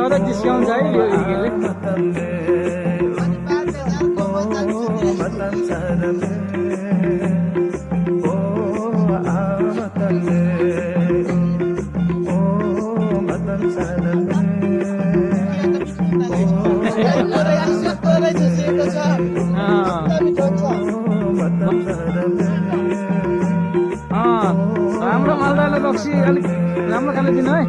तर जिस्काउँछ है यो हिगेले। राम्रो मालदारलाई रक्सी अलिक राम्रो खाले दिनु है।